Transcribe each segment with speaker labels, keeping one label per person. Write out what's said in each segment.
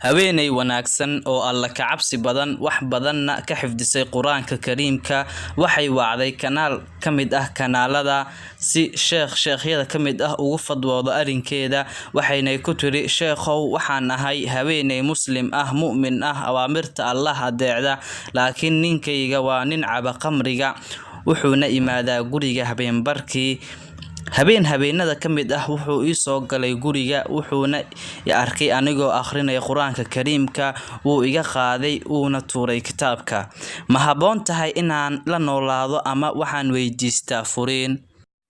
Speaker 1: haweeney wanaagsan oo alla ka cabsi badan wax badanna ka xifdisay quraanka kariimka waxay wacday kanaal kamid ah kanaalada si sheekhyada kamid ah ugu fadwoodo arinkeeda waxayna ku tiri sheekhow waxaan ahay haweeney muslim ah mu'min ah awaamirta Allah adeecda laakiin ninkayga waa nin caba qamriga wuxuuna imaadaa guriga habeenbarkii habeenada kamid ah wuxuu ii soo galay guriga wuxuuna arkay anigoo akhrinaya quraanka kariimka wuu iga qaaday uuna tuuray kitaabka ma haboon tahay inaan la noolaado ama waxaan weydiistaa furiin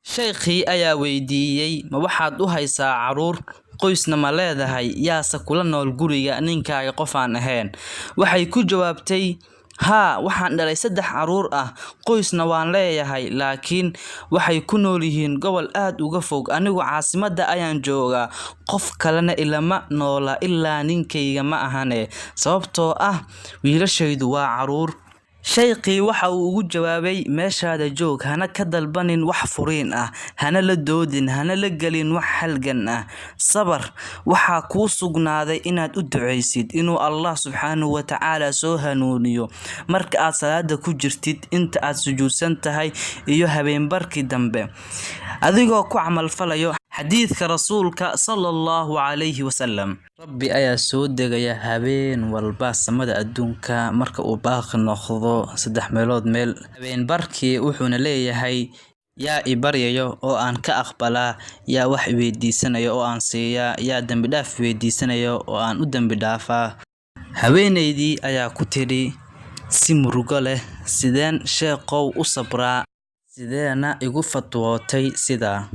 Speaker 1: sheekhi ayaa weydiiyay ma waxaad u haysaa caruur qoysna ma leedahay yaasa kula nool guriga ninkaaga qof aan ahayn waxay ku jawaabtay ها waxaan dhalay 3 caruur ah qoysna waan leeyahay laakiin waxay ku nool yihiin gobol aad uga fog anigu caasimada ayaan joogaa qof kalena ilama noola ilaa ninkayga ma ahane sababtoo ah wiilashaydu waa caruur sheekhi waxa uu ugu jawaabay meeshaada joog hana ka dalbanin wax furiin ah hana la doodin hana la galin wax halgan ah sabar waxa ku sugnaaday inaad u duceysid inuu Allah subhanahu wa ta'ala soo hanuuniyo marka aad salaada ku jirtid inta aad sujuudsan tahay iyo habeenbarkii dambe adigoo ku amal falayo xadiidka rasuulka sallallahu alayhi wasallam rabbi ayaa soo degaya habeen walba samada adduunka marka uu baaqi noqdo 3 meelood meel habeenbarkii wuxuuna leeyahay yaa ibaryayo oo aan ka aqbalaa yaa wax weydiisanayo oo aan siiyaa yaa dambi dhaaf weydiisanayo oo aan u dambi dhaafaa haweeneydii ayaa ku tiri si murugo leh sideen sheekhow u sabraa sideena igu fatwootay sida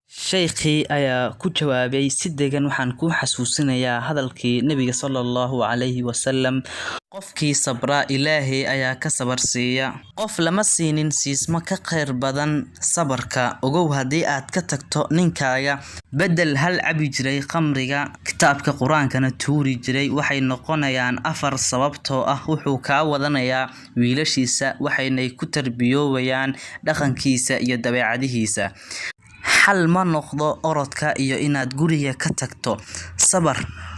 Speaker 1: sheekhi ayaa ku jawaabay si degan waxaan ku xasuusinayaa hadalkii nabiga sallallahu alayhi wasallam qofkii sabra ilaahay ayaa ka sabar siiya qof lama siinin siisma ka khayr badan sabarka ogow hadii aad ka tagto ninkaaga bedel hal cabi jiray qamriga kitaabka quraankana tuuri jiray waxay noqonayaan 4 sababtoo ah wuxuu ka wadanayaa wiilashiisa waxayna ku tarbiyoobayaan dhaqankiisa iyo dabeecadihiisa hal ma noqdo orodka iyo inaad guriga ka tagto sabar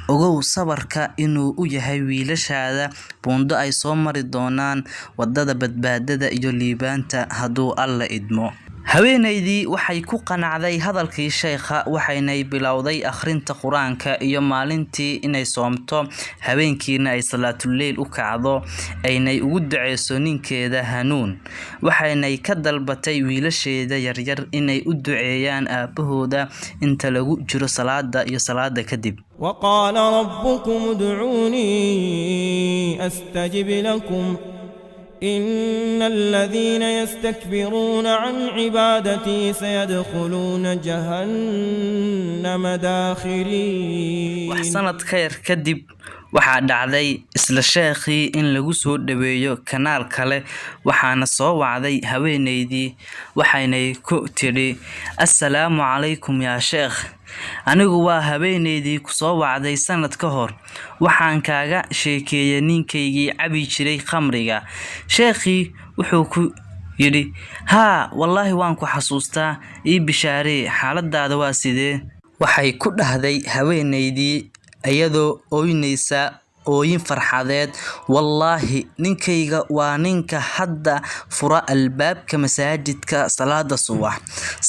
Speaker 1: ogow sabarka inuu u yahay wiilashaada buundo ay soo mari doonaan wadada badbaadada iyo liibaanta haduu alla idmo haweeneydii waxay ku qanacday hadalkii sheekha waxayna bilowday akhrinta quraanka iyo maalintii inay soomto habeenkiina ay salaatul leyl u kacdo aynay ugu duceyso ninkeeda hanuun waxayna ka dalbatay wiilasheeda yaryar inay u duceeyaan aabahooda inta lagu jiro salaada iyo salaada kadib
Speaker 2: وقال ربكم ادعوني أستجب لكم إن الذين يستكبرون عن عبادتي سيدخلون جهنم داخرين
Speaker 1: وحسنت خير كدب waxaa dhacday isla sheekhi in lagu soo dhaweeyo kanaal kale waxaana soo wacday haweeneydii waxayna ku tiri assalaamu calaykum yaa sheekh anigu waa haweeneydii ku soo wacday sanad ka hor waxaan kaaga sheekeeyay ninkaygii cabi jiray khamriga sheekhi wuxuu ku yiri ha wallahi waan ku xasuustaa ii bishaaree xaaladaada waa sidee waxay ku dhahday haweeneydii ayadoo ooynaysa ooyin farxadeed wallahi ninkayga waa ninka hadda fura albaabka masaajidka salaada subax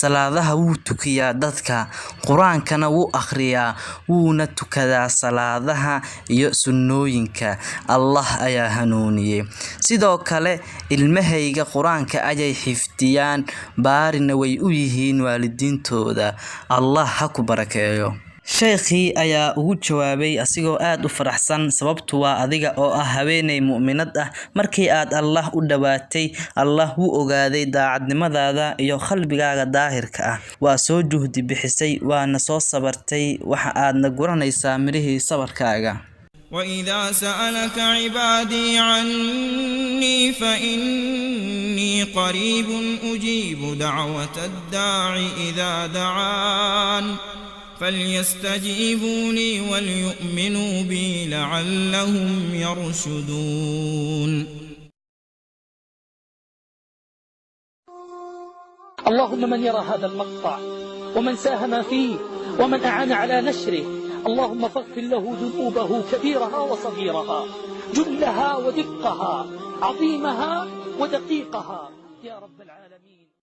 Speaker 1: salaadaha wuu tukiyaa dadka quraankana wuu akhriyaa wuuna tukadaa salaadaha iyo sunnooyinka Allah ayaa hanuuniyay sidoo kale ilmahayga quraanka ayay xifdiyaan baarina way u yihiin waalidiintooda Allah ha ku barakeeyo sheekhi ayaa ugu jawaabay asigoo aad u faraxsan sababtu waa adiga oo ah haweeney mu'minad ah markii aad Allah u dhawaatay Allah wuu ogaaday daacadnimadaada iyo qalbigaaga daahirka ah waa soo juhdi bixisay waana soo sabartay waxa aadna guranaysaa mirihii sabarkaaga
Speaker 2: وإذا سألك عبادي عني فإني قريب أجيب دعوة الداعي إذا دعان فليستجيبوا لي وليؤمنوا بي لعلهم يرشدون
Speaker 3: اللهم من يرى هذا المقطع ومن ساهم فيه ومن أعان على نشره اللهم فاغفر له ذنوبه كبيرها وصغيرها، جلها ودقها، عظيمها ودقيقها يا رب العالمين.